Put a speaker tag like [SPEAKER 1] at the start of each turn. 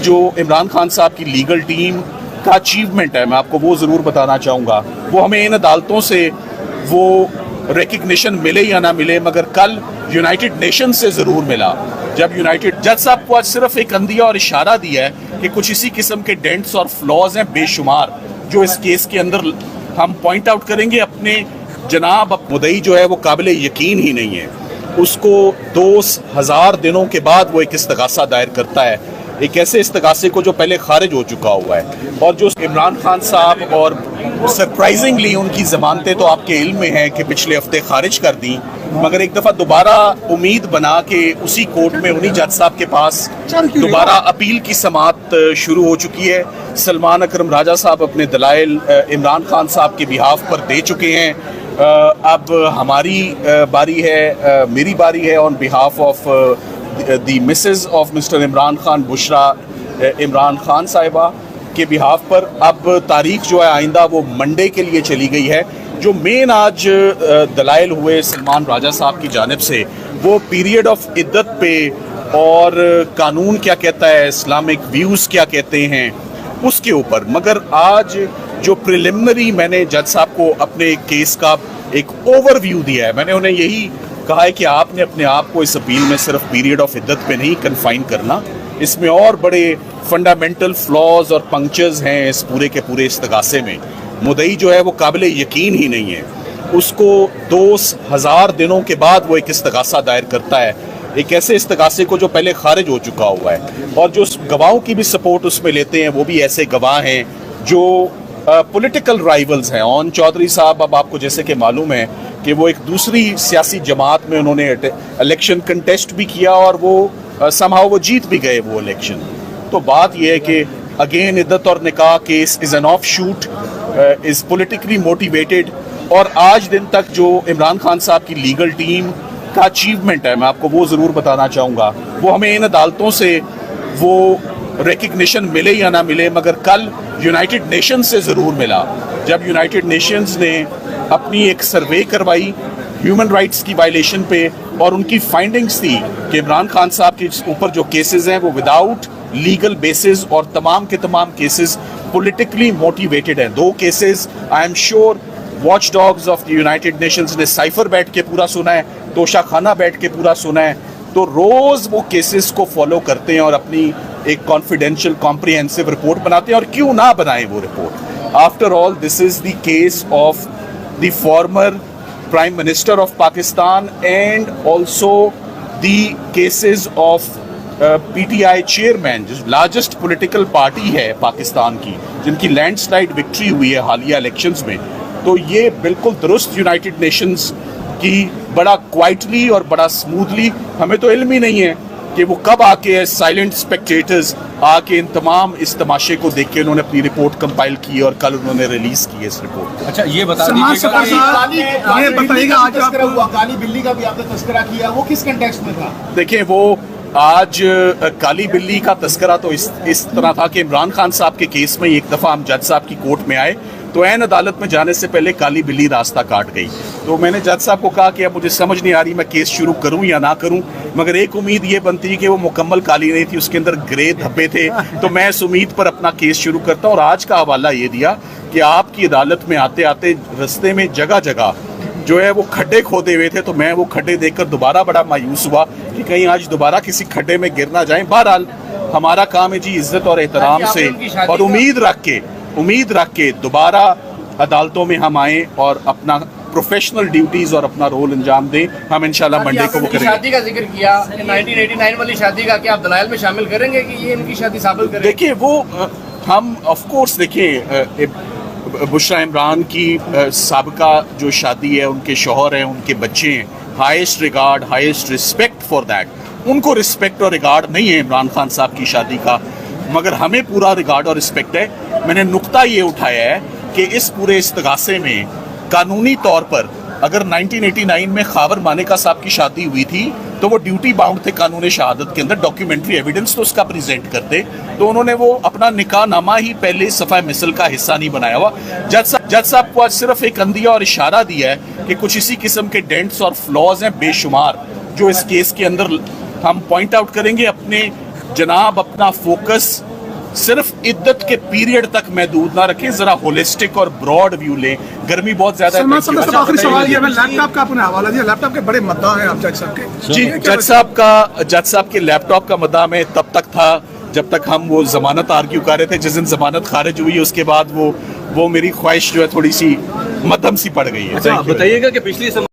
[SPEAKER 1] जो इमरान खान साहब की लीगल टीम का अचीवमेंट है, मैं आपको वो ज़रूर बताना चाहूँगा। वो हमें इन अदालतों से वो रिकग्निशन मिले या ना मिले, मगर कल यूनाइटेड नेशन से ज़रूर मिला। जब यूनाइटेड जज साहब को आज सिर्फ एक अंदिया और इशारा दिया है कि कुछ इसी किस्म के डेंट्स और फ्लॉज हैं बेशुमार जो इस केस के अंदर हम पॉइंट आउट करेंगे। अपने जनाब मुदई जो है वो काबिल यकीन ही नहीं है, उसको 2000 दिनों के बाद वो एक इस्तगासा दायर करता है, एक ऐसे इस्तगासे को जो पहले खारिज हो चुका हुआ है। और जो इमरान खान साहब और सरप्राइजिंगली उनकी ज़मानतें तो आपके इल्म में हैं कि पिछले हफ्ते खारिज कर दी, मगर एक दफ़ा दोबारा उम्मीद बना के उसी कोर्ट में उन्हीं जज साहब के पास दोबारा अपील की समाअत शुरू हो चुकी है। सलमान अकरम राजा साहब अपने दलाइल इमरान खान साहब के बिहाफ पर दे चुके हैं। अब हमारी बारी है, मेरी बारी है on behalf of the Mrs of mister Imran Khan, Bushra Imran Khan साहिबा के बिहाफ पर। अब तारीख जो है आइंदा वो मंडे के लिए चली गई है। जो मेन आज दलाइल हुए सलमान राजा साहब की जानिब से वो पीरियड ऑफ इद्दत पे और कानून क्या कहता है, इस्लामिक व्यूज़ क्या कहते हैं उसके ऊपर। मगर आज जो प्रिलिमिनरी मैंने जज साहब को अपने केस का एक ओवरव्यू दिया है, मैंने उन्हें यही कहा है कि आपने अपने आप को इस अपील में सिर्फ पीरियड ऑफ इद्दत पे नहीं कन्फाइन करना, इसमें और बड़े फंडामेंटल फ्लॉज और पंक्चर्स हैं इस पूरे के पूरे इस्तगासे में। मुदई जो है वो काबिल यकीन ही नहीं है, उसको 2000 दिनों के बाद वो एक इस्तगासा दायर करता है, एक ऐसे इस्तगासे को जो पहले खारिज हो चुका हुआ है। और जो गवाहों की भी सपोर्ट उसमें लेते हैं वो भी ऐसे गवाह हैं जो पॉलिटिकल राइवल्स हैं। ओन चौधरी साहब, अब आपको जैसे कि मालूम है कि वो एक दूसरी सियासी जमात में उन्होंने इलेक्शन कंटेस्ट भी किया और वो समहाउ वो जीत भी गए वो इलेक्शन। तो बात यह है कि अगेन इद्दत और निकाह case is an of shoot, is politically motivated. और आज दिन तक जो इमरान खान साहब की लीगल टीम का अचीवमेंट है, मैं आपको वो ज़रूर बताना चाहूँगा। वो हमें इन अदालतों से वो रिकग्निशन मिले या ना मिले, मगर कल यूनाइटेड नेशन से ज़रूर मिला। जब यूनाइटेड नेशंस ने अपनी एक सर्वे करवाई ह्यूमन राइट्स की वायलेशन पे, और उनकी फाइंडिंग्स थी कि इमरान खान साहब के ऊपर जो केसेस हैं वो विदाउट लीगल बेसिस और तमाम के तमाम केसेस पॉलिटिकली मोटिवेटेड हैं। 2 cases I am sure watch dogs of the United Nations ने साइफर बैठ के पूरा सुना है, तोशाखाना बैठ के पूरा सुना है। तो रोज़ वो केसेस को फॉलो करते हैं और अपनी एक कॉन्फिडेंशियल कॉम्प्रिहेंसिव रिपोर्ट बनाते हैं। और क्यों ना बनाएं वो report, after all this is the case of the former prime minister of Pakistan and also the cases of PTI chairman, जो लार्जेस्ट पॉलिटिकल पार्टी है पाकिस्तान की, जिनकी लैंडस्लाइड विक्ट्री हुई है हालिया इलेक्शंस में। तो ये बिल्कुल दुरुस्त यूनाइटेड नेशंस की बड़ा क्वाइटली और बड़ा स्मूथली, हमें तो इल्म ही नहीं है कि वो कब आके साइलेंट स्पेक्टेटर्स आके इन तमाम इस तमाशे को देख के उन्होंने अपनी रिपोर्ट कंपाइल की और कल उन्होंने रिलीज की इस रिपोर्ट।
[SPEAKER 2] अच्छा, ये बता दीजिएगा
[SPEAKER 3] आज काली बिल्ली का भी आपने तस्करा किया, वो किस कंटेक्स्ट में था?
[SPEAKER 1] देखिए, वो आज काली बिल्ली का तस्करा तो इस तरह था कि इमरान खान साहब के केस में एक दफ़ा हम जज साहब की कोर्ट में आए तो ऐन अदालत में जाने से पहले काली बिल्ली रास्ता काट गई। तो मैंने जज साहब को कहा कि अब मुझे समझ नहीं आ रही मैं केस शुरू करूं या ना करूं, मगर एक उम्मीद ये बनती है कि वो मुकम्मल काली नहीं थी, उसके अंदर ग्रे धब्बे थे। तो मैं इस उम्मीद पर अपना केस शुरू करता हूं। और आज का हवाला ये दिया कि आपकी अदालत में आते आते रास्ते में जगह जगह जो है वो खड्डे खोदे हुए थे, तो मैं वो खड्डे देखकर दोबारा बड़ा मायूस हुआ कि कहीं आज दोबारा किसी खड्डे में गिर ना जाएं। बहरहाल हमारा काम है जी इज्जत और एहतराम से और उम्मीद रख के दोबारा अदालतों में हम आए और अपना प्रोफेशनल ड्यूटीज और अपना रोल अंजाम दें। हम इंशाल्लाह मंडे को वो करेंगे।
[SPEAKER 4] शादी का जिक्र किया, 1989 वाली शादी का, क्या आप दलाइल में शामिल करेंगे कि ये इनकी शादी साबित करें?
[SPEAKER 1] देखिए, वो हम ऑफ कोर्स देखिए बुशरा इमरान की साबिका जो शादी है, उनके शौहर हैं, उनके बच्चे हैं, highest regard highest respect for that. उनको रिस्पेक्ट और रिगार्ड नहीं है इमरान खान साहब की शादी का, मगर हमें पूरा रिगार्ड और रिस्पेक्ट है। मैंने नुक्ता ये उठाया है कि इस पूरे इस्तगासे में कानूनी तौर पर अगर 1989 में खावर मानेका साहब की शादी हुई थी तो वो ड्यूटी बाउंड थे कानूनी शहादत के अंदर, डॉक्यूमेंट्री एविडेंस तो उसका प्रेजेंट करते, तो उन्होंने वो अपना निकाह नामा ही पहले सफ़ा मिसल का हिस्सा नहीं बनाया हुआ। जज साहब को आज सिर्फ एक अंदिया और इशारा दिया है कि कुछ इसी किस्म के डेंट्स और फ्लॉज हैं बेशुमार जो इस केस के अंदर हम पॉइंट आउट करेंगे। अपने जनाब अपना फोकस सिर्फ इद्दत के पीरियड तक महदूद ना रखें, जरा होलिस्टिक और ब्रॉड व्यू लें। गर्मी बहुत ज्यादा है।
[SPEAKER 2] सलमान साहब का आखिरी सवाल ये है, लैपटॉप का आपने हवाला दिया, लैपटॉप के बड़े मद्दा हैं आप जज साहब के।
[SPEAKER 1] जी, जज साहब के लैपटॉप का मद्दा में तब तक था जब तक हम वो जमानत आर्ग्यू कर रहे थे। जिस दिन जमानत खारिज हुई उसके बाद वो मेरी ख्वाहिश जो है थोड़ी सी मध्यम सी पड़ गई है।
[SPEAKER 5] बताइएगा कि पिछली